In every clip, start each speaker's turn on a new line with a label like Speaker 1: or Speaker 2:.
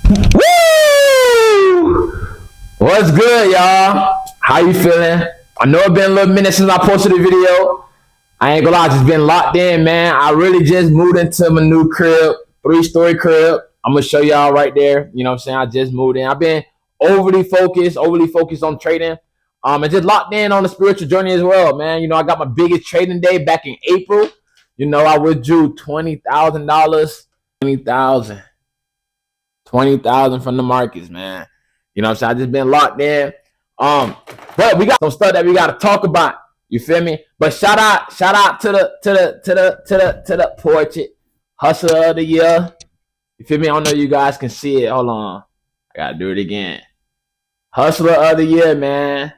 Speaker 1: Woo! What's good, y'all? How you feeling? I know it's been a little minute since I posted a video. I ain't gonna lie, just been locked in, man. I really just moved into my new crib, 3-story crib. I'm gonna show y'all right there. You know what I'm saying? I just moved in. I've been overly focused on trading. And just locked in on the spiritual journey as well, man. You know, I got my biggest trading day back in April. You know, I withdrew $20,000. $20,000 from the markets, man. You know what I'm saying? I just been locked in. But we got some stuff that we gotta talk about. You feel me? But shout out to the portrait hustler of the year. You feel me? I don't know if you guys can see it. Hold on. I gotta do it again. Hustler of the year, man.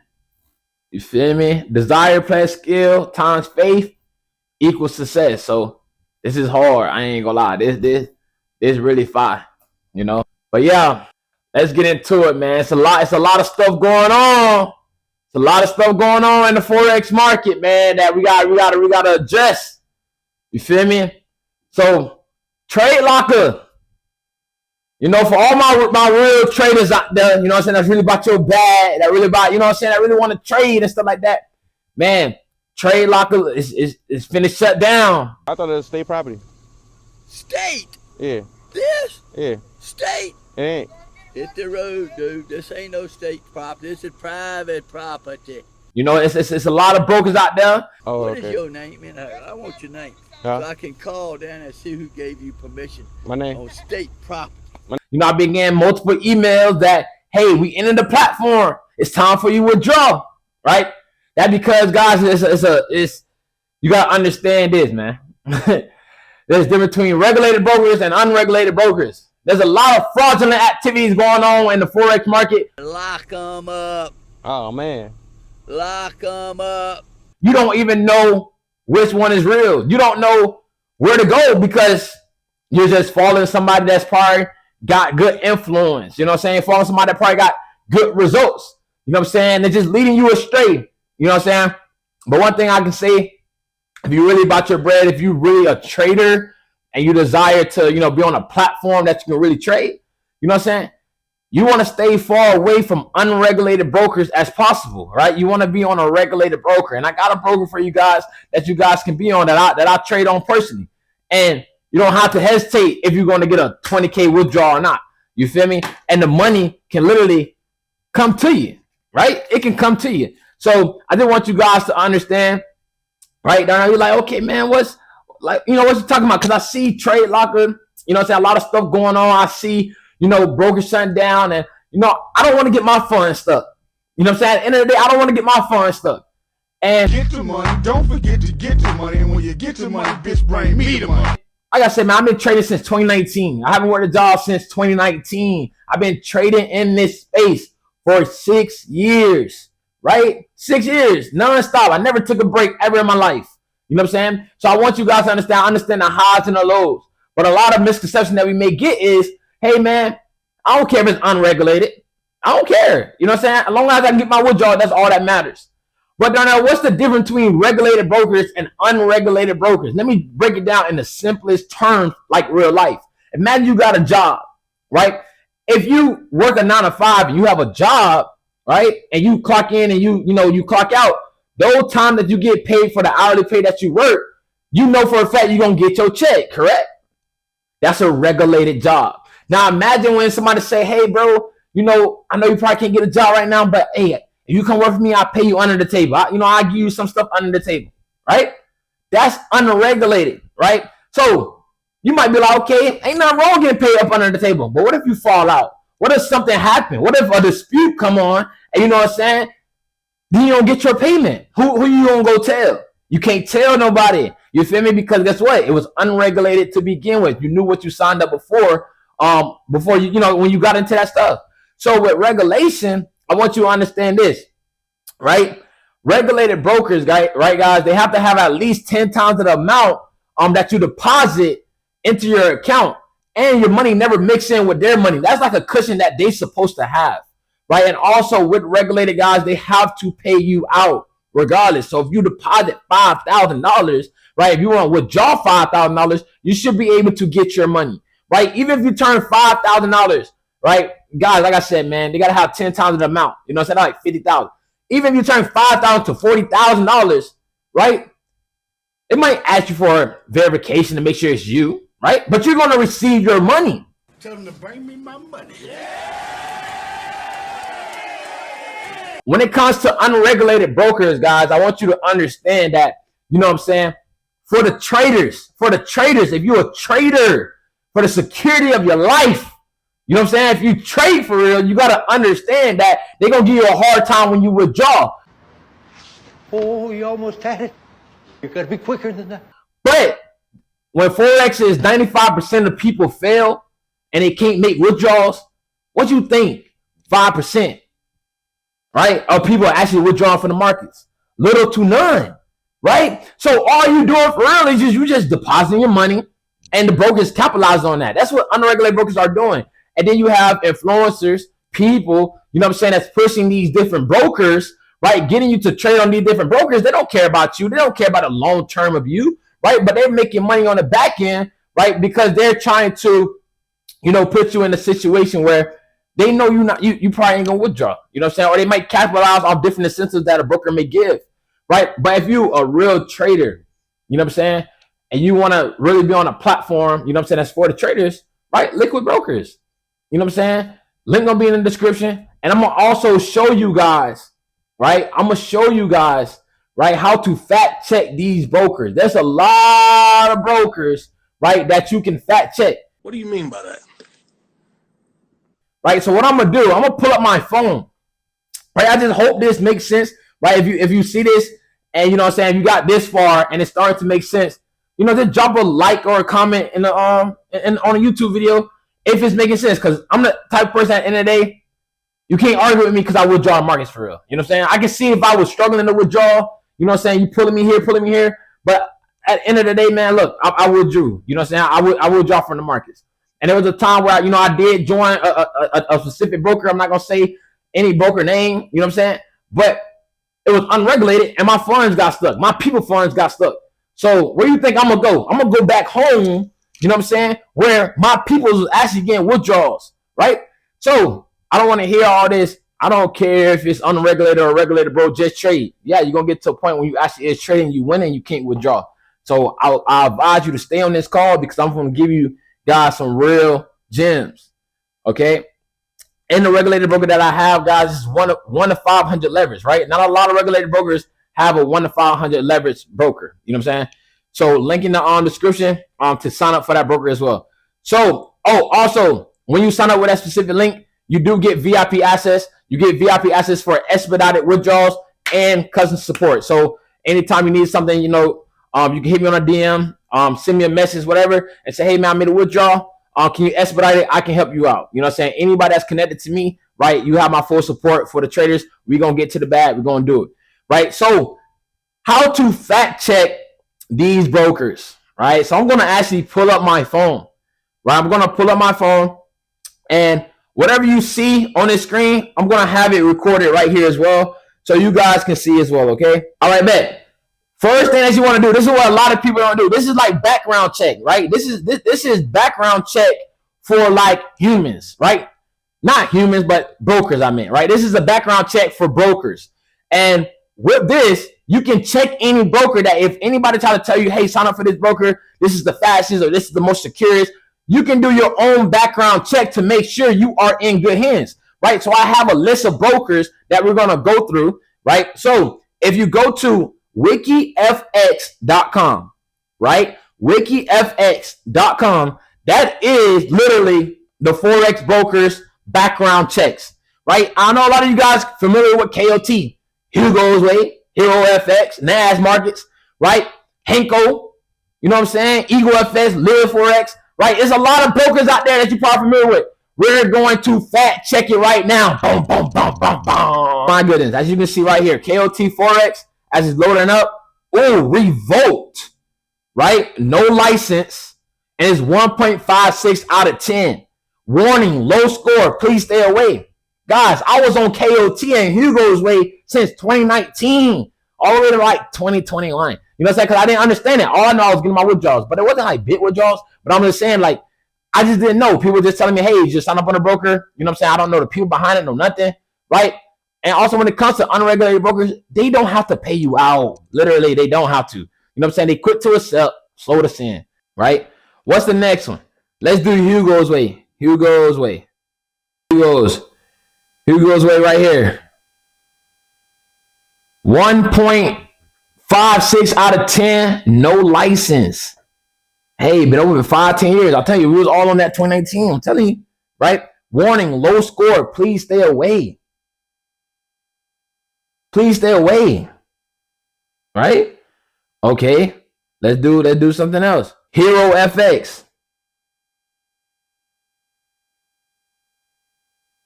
Speaker 1: You feel me? Desire plus skill times faith equals success. So this is hard. I ain't gonna lie. This really fire. You know? But yeah, let's get into it, man. It's a lot of stuff going on. It's a lot of stuff going on in the Forex market, man, that we gotta adjust. You feel me? So TradeLocker, you know, for all my real traders out there, you know what I'm saying, that's really about your bag, that really about, you know what I'm saying, that really want to trade and stuff like that. Man, TradeLocker is finished shut down.
Speaker 2: I thought it was state property.
Speaker 3: State?
Speaker 2: Yeah.
Speaker 3: This?
Speaker 2: Yeah.
Speaker 3: State?
Speaker 2: It ain't.
Speaker 3: Hit the road, dude. This ain't no state property. This is private property.
Speaker 1: You know, it's a lot of brokers out there.
Speaker 2: Oh,
Speaker 3: What
Speaker 2: okay.
Speaker 3: is your name? I want your name.
Speaker 2: Huh?
Speaker 3: So I can call down and see who gave you permission
Speaker 2: My name?
Speaker 3: on state property.
Speaker 1: You know, I've been getting multiple emails that, hey, we entered the platform. It's time for you to withdraw, right? That because, guys, it's you got to understand this, man. There's a difference between regulated brokers and unregulated brokers. There's a lot of fraudulent activities going on in the Forex market.
Speaker 3: Lock them up.
Speaker 2: Oh, man.
Speaker 3: Lock them up.
Speaker 1: You don't even know which one is real. You don't know where to go because you're just following somebody that's probably got good influence. You know what I'm saying? Following somebody that probably got good results. You know what I'm saying? They're just leading you astray. You know what I'm saying? But one thing I can say, if you're really about your bread, if you're really a trader and you desire to, you know, be on a platform that you can really trade, you know what I'm saying? You want to stay far away from unregulated brokers as possible, right? You want to be on a regulated broker. And I got a broker for you guys that you guys can be on that I trade on personally. And you don't have to hesitate if you're going to get a 20K withdrawal or not. You feel me? And the money can literally come to you, right? It can come to you. So I just want you guys to understand, right? Darnell, you're like, okay, man, what's you talking about? Because I see TradeLocker, you know what I'm saying? A lot of stuff going on. I see, you know, brokers shutting down. And, you know, I don't want to get my funds stuck. You know what I'm saying? At the end of the day, I don't want to get my funds stuck. And
Speaker 4: get the money. Don't forget to get the money. And when you get the money, bitch, bring me the money.
Speaker 1: Like I said, man, I've been trading since 2019. I haven't worked a job since 2019. I've been trading in this space for 6 years, right? 6 years, nonstop. I never took a break ever in my life. You know what I'm saying? So I want you guys to understand the highs and the lows. But a lot of misconception that we may get is, hey, man, I don't care if it's unregulated. I don't care. You know what I'm saying? As long as I can get my withdrawal, that's all that matters. But Darnell, what's the difference between regulated brokers and unregulated brokers? Let me break it down in the simplest terms, like real life. Imagine you got a job, right? If you work a 9 to 5 and you have a job, right, and you clock in and you clock out, the whole time that you get paid for the hourly pay that you work, you know for a fact you're going to get your check, correct? That's a regulated job. Now imagine when somebody say, hey, bro, you know, I know you probably can't get a job right now, but hey, if you come work for me, I'll pay you under the table. I'll give you some stuff under the table, right? That's unregulated, right? So you might be like, okay, ain't nothing wrong getting paid up under the table. But what if you fall out? What if something happened? What if a dispute come on and you know what I'm saying? Then you don't get your payment. Who you gonna go tell? You can't tell nobody. You feel me? Because guess what? It was unregulated to begin with. You knew what you signed up before you know, when you got into that stuff. So with regulation, I want you to understand this, right? Regulated brokers, right, guys, they have to have at least 10 times the amount that you deposit into your account, and your money never mix in with their money. That's like a cushion that they're supposed to have, right? And also with regulated guys, they have to pay you out regardless. So if you deposit $5,000, right, if you want to withdraw $5,000, you should be able to get your money, right? Even if you turn $5,000 right? Guys, like I said, man, they gotta have 10 times the amount. You know what I'm saying? Like 50,000. Even if you turn $5,000 to $40,000, right? It might ask you for verification to make sure it's you, right? But you're gonna receive your money.
Speaker 4: Tell them to bring me my money.
Speaker 1: When it comes to unregulated brokers, guys, I want you to understand that, you know what I'm saying? For the traders, if you're a trader, for the security of your life, you know what I'm saying? If you trade for real, you got to understand that they're going to give you a hard time when you withdraw.
Speaker 5: Oh, you almost had it. You got to be quicker than that.
Speaker 1: But when Forex is 95% of people fail and they can't make withdrawals, what you think? 5%, right? Of people are actually withdrawing from the markets. Little to none, right? So all you doing for real is you just depositing your money and the brokers capitalize on that. That's what unregulated brokers are doing. And then you have influencers, people, you know what I'm saying, that's pushing these different brokers, right? Getting you to trade on these different brokers. They don't care about you. They don't care about the long term of you, right? But they're making money on the back end, right? Because they're trying to, you know, put you in a situation where they know you probably ain't gonna withdraw. You know what I'm saying? Or they might capitalize on different incentives that a broker may give, right? But if you a real trader, you know what I'm saying, and you want to really be on a platform, you know what I'm saying, that's for the traders, right? Liquid brokers. You know what I'm saying? Link gonna be in the description. And I'm gonna also show you guys, right? I'm gonna show you guys, right, how to fact check these brokers. There's a lot of brokers, right, that you can fact check.
Speaker 4: What do you mean by that?
Speaker 1: Right? So what I'm gonna do, I'm gonna pull up my phone. Right? I just hope this makes sense. Right? If you see this and you know what I'm saying, you got this far and it's starting to make sense, you know, just drop a like or a comment in the on a YouTube video if it's making sense. Because I'm the type of person at the end of the day, you can't argue with me because I withdraw markets for real. You know what I'm saying? I can see if I was struggling to withdraw, you know what I'm saying, you pulling me here. But at the end of the day, man, look, I withdrew. You know what I'm saying? I withdraw from the markets. And there was a time where, you know, I did join a specific broker. I'm not going to say any broker name, you know what I'm saying? But it was unregulated and my funds got stuck. My people funds got stuck. So where do you think I'm going to go? I'm going to go back home, you know what I'm saying, where my people was actually getting withdrawals, right? So I don't want to hear all this. I don't care if it's unregulated or regulated, bro. Just trade. Yeah, you're going to get to a point when you actually is trading, you win and you can't withdraw. So I advise you to stay on this call because I'm going to give you guys some real gems, okay? And the regulated broker that I have, guys, is 1 to 500 leverage, right? Not a lot of regulated brokers have a 1 to 500 leverage broker. You know what I'm saying? So link in the description to sign up for that broker as well. So, also, when you sign up with that specific link, you do get VIP access. You get VIP access for expedited withdrawals and custom support. So anytime you need something, you know, you can hit me on a DM, send me a message, whatever, and say, hey, man, I made a withdrawal. Can you expedite it? I can help you out. You know what I'm saying? Anybody that's connected to me, right, you have my full support. For the traders, we're going to get to the bag. We're going to do it, right? So how to fact check these brokers, right? So I'm going to actually pull up my phone, right? I'm going to pull up my phone, and whatever you see on this screen, I'm going to have it recorded right here as well so you guys can see as well, okay? All right, bet. First thing that you want to do, this is what a lot of people don't do. This is like background check, right? This is background check for like humans, right? Not humans, but brokers, I meant, right? This is a background check for brokers. And with this, you can check any broker that if anybody try to tell you, hey, sign up for this broker, this is the fastest or this is the most securest, you can do your own background check to make sure you are in good hands, right? So I have a list of brokers that we're going to go through, right? So if you go to wikifx.com, right? Wikifx.com. That is literally the Forex brokers background checks, right? I know a lot of you guys familiar with KOT, Hugo's Way, Hero FX, NAS Markets, right? Henko, you know what I'm saying? Eagle FX, Live Forex, right? There's a lot of brokers out there that you're probably familiar with. We're going to fact check it right now. Boom, boom, boom, boom, boom. My goodness, as you can see right here, KOT Forex, as it's loading up, revoked, right? No license, and it's 1.56 out of 10. Warning, low score, please stay away. Guys, I was on KOT and Hugo's Way since 2019, all the way to like 2021. You know what I'm saying? Because I didn't understand it. All I know I was getting my withdrawals, but it wasn't like big withdrawals. But I'm just saying, like, I just didn't know. People just telling me, hey, just sign up on a broker. You know what I'm saying? I don't know the people behind it, know nothing, right? And also when it comes to unregulated brokers, they don't have to pay you out. Literally, they don't have to. You know what I'm saying? They quick to accept, slow to sin, right? What's the next one? Let's do Hugo's way. Hugo's way. Hugo's way right here. 1.56 out of 10, no license. Hey, been over 5-10 years. I'll tell you, we was all on that 2019. I'm telling you, right? Warning, low score. Please stay away. Please stay away. Right? Okay. Let's do something else. Hero FX.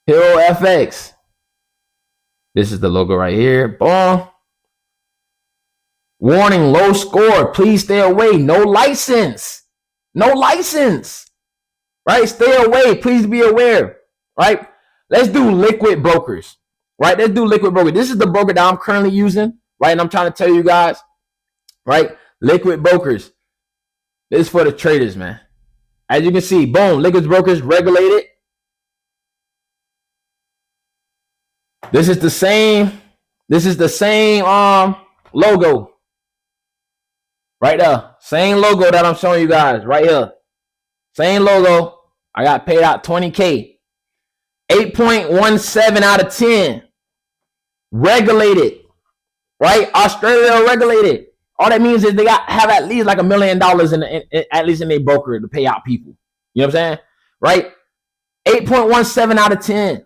Speaker 1: Hero FX. This is the logo right here. Boom. Warning, low score. Please stay away. No license. No license. Right? Stay away. Please be aware. Right? Let's do liquid brokers. Right? Let's do liquid broker. This is the broker that I'm currently using. Right? And I'm trying to tell you guys. Right? Liquid brokers. This is for the traders, man. As you can see, boom. Liquid brokers regulated. This is the same. This is the same logo. Right there. Same logo that I'm showing you guys right here. Same logo. I got paid out 20K. 8.17 out of 10. Regulated. Right? Australia regulated. All that means is they have at least like $1 million at least in their broker to pay out people. You know what I'm saying? Right? 8.17 out of 10.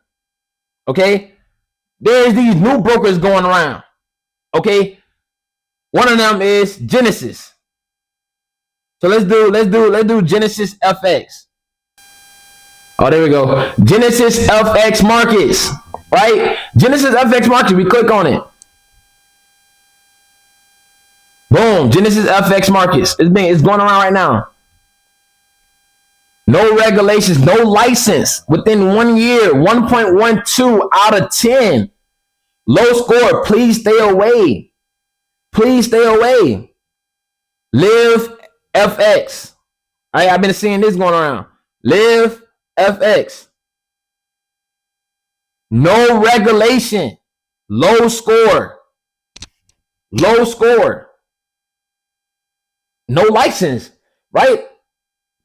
Speaker 1: Okay? There's these new brokers going around. Okay? One of them is Genesis. So let's do Genesis FX. Oh, there we go. Genesis FX Markets. Right? Genesis FX Markets. We click on it. Boom. Genesis FX Markets. It's going around right now. No regulations, no license. Within 1 year, 1.12 out of 10. Low score. Please stay away. Please stay away. Live FX. I've been seeing this going around. Live FX. No regulation. Low score. Low score. No license. Right?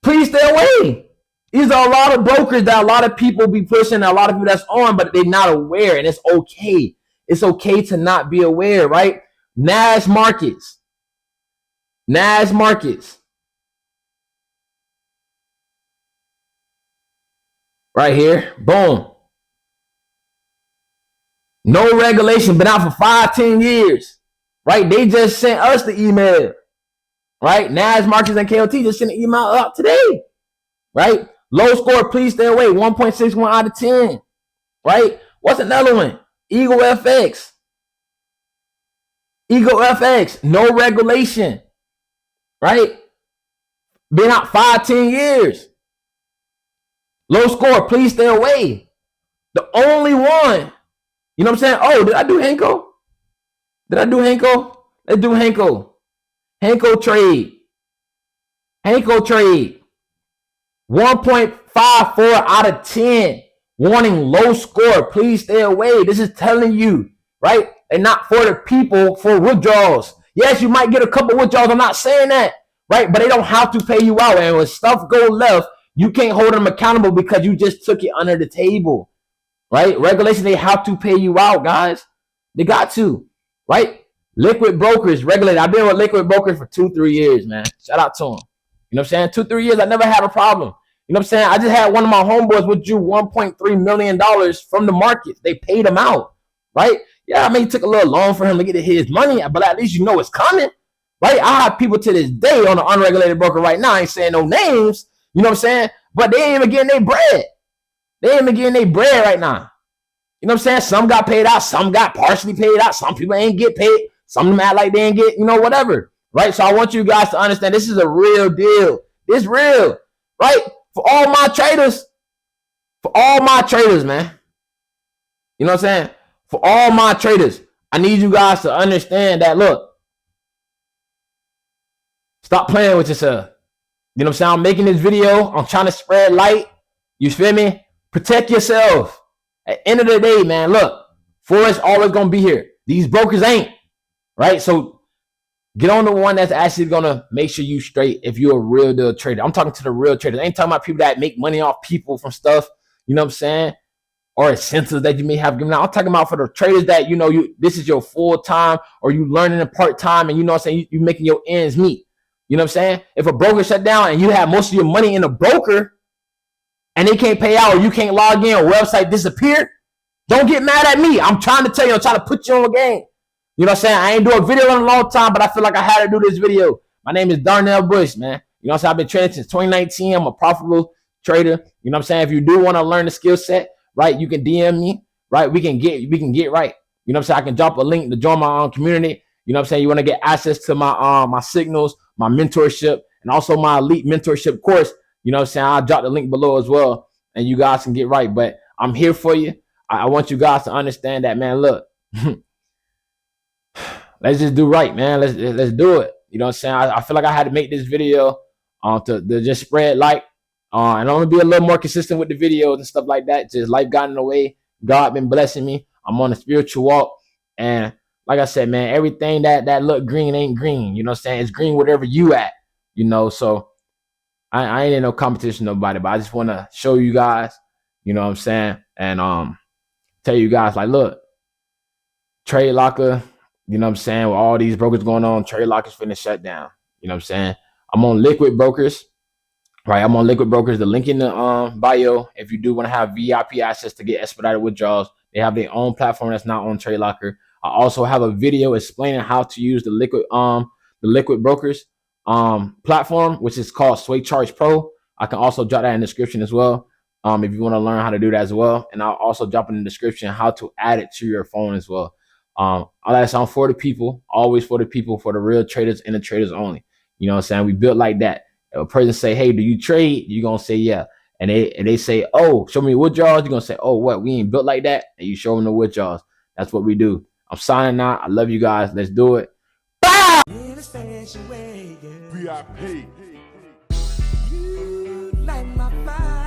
Speaker 1: Please stay away. These are a lot of brokers that a lot of people be pushing, a lot of people that's on, but they're not aware, and it's okay. It's okay to not be aware, right? NAS markets. NAS markets. Right here. Boom. No regulation. Been out for 5-10 years. Right? They just sent us the email. Right? NAS markets and KOT just sent an email out today. Right? Low score, please stay away. 1.61 out of 10. Right? What's another one? Eagle FX. Eagle FX. No regulation. Right? Been out 5-10 years. Low score, please stay away. The only one. You know what I'm saying? Oh, did I do Henko? Did I do Henko? Let's do Henko. Henko trade. Henko trade. 1.54 out of 10. Warning, low score. Please stay away. This is telling you, right? And not for the people, for withdrawals. Yes, you might get a couple withdrawals. I'm not saying that, right? But they don't have to pay you out. And when stuff goes left, you can't hold them accountable because you just took it under the table, right? Regulation, they have to pay you out, guys. They got to, right? Liquid brokers, regulated. I've been with liquid brokers for 2-3 years, man. Shout out to them. You know what I'm saying? 2-3 years, I never had a problem. You know what I'm saying? I just had one of my homeboys withdrew $1.3 million from the markets. They paid him out, right? Yeah, I mean, it took a little long for him to get his money, but at least you know it's coming, right? I have people to this day on the unregulated broker right now. I ain't saying no names, you know what I'm saying? But they ain't even getting their bread. They ain't even getting their bread right now. You know what I'm saying? Some got paid out. Some got partially paid out. Some people ain't get paid. Some of them act like they ain't get, whatever, right? So I want you guys to understand this is a real deal. It's real, right? For all my traders, man. You know what I'm saying? For all my traders, I need you guys to understand that, look, stop playing with yourself. You know what I'm saying? I'm making this video. I'm trying to spread light. You feel me? Protect yourself. At the end of the day, man, look, Forex always going to be here. These brokers ain't, right? So get on the one that's actually going to make sure you straight if you're a real deal trader. I'm talking to the real traders. I ain't talking about people that make money off people from stuff, you know what I'm saying? Or incentives that you may have given out. I'm talking about for the traders that, you know, this is your full time or you learning a part time and you know what I'm saying, you making your ends meet. You know what I'm saying? If a broker shut down and you have most of your money in a broker and they can't pay out or you can't log in or website disappear, don't get mad at me. I'm trying to tell you, I'm trying to put you on the game. You know what I'm saying? I ain't do a video in a long time, but I feel like I had to do this video. My name is Darnell Bush, man. You know what I'm saying? I've been trading since 2019. I'm a profitable trader. You know what I'm saying? If you do want to learn the skill set, right, you can DM me, right? We can get right. You know what I'm saying? I can drop a link to join my community. You know what I'm saying? You want to get access to my my signals, my mentorship, and also my elite mentorship course. You know what I'm saying? I'll drop the link below as well, and you guys can get right. But I'm here for you. I want you guys to understand that, man. Look, let's just do right, man. Let's do it. You know what I'm saying? I feel like I had to make this video to just spread light. And I'm gonna be a little more consistent with the videos and stuff like that. Just life got in the way. God been blessing me. I'm on a spiritual walk, and like I said, man, everything that look green ain't green. You know what I'm saying? It's green whatever you at. You know, so I ain't in no competition with nobody, but I just want to show you guys. You know what I'm saying? And tell you guys, like, look, TradeLocker. You know what I'm saying? With all these brokers going on, TradeLocker's finna shut down. You know what I'm saying? I'm on Liquid Brokers. Right, I'm on Liquid Brokers. The link in the bio. If you do want to have VIP access to get expedited withdrawals, they have their own platform that's not on TradeLocker. I also have a video explaining how to use the Liquid Brokers platform, which is called Sway Charge Pro. I can also drop that in the description as well. If you want to learn how to do that as well, and I'll also drop in the description how to add it to your phone as well. All that's on for the people, always for the people, for the real traders and the traders only. You know what I'm saying? We built like that. If a person say, hey, do you trade? You're going to say, yeah. And they say, oh, show me withdrawals. You're going to say, oh, what? We ain't built like that. And you show them the withdrawals. That's what we do. I'm signing out. I love you guys. Let's do it. Bye!
Speaker 4: VIP.
Speaker 6: You light my fire.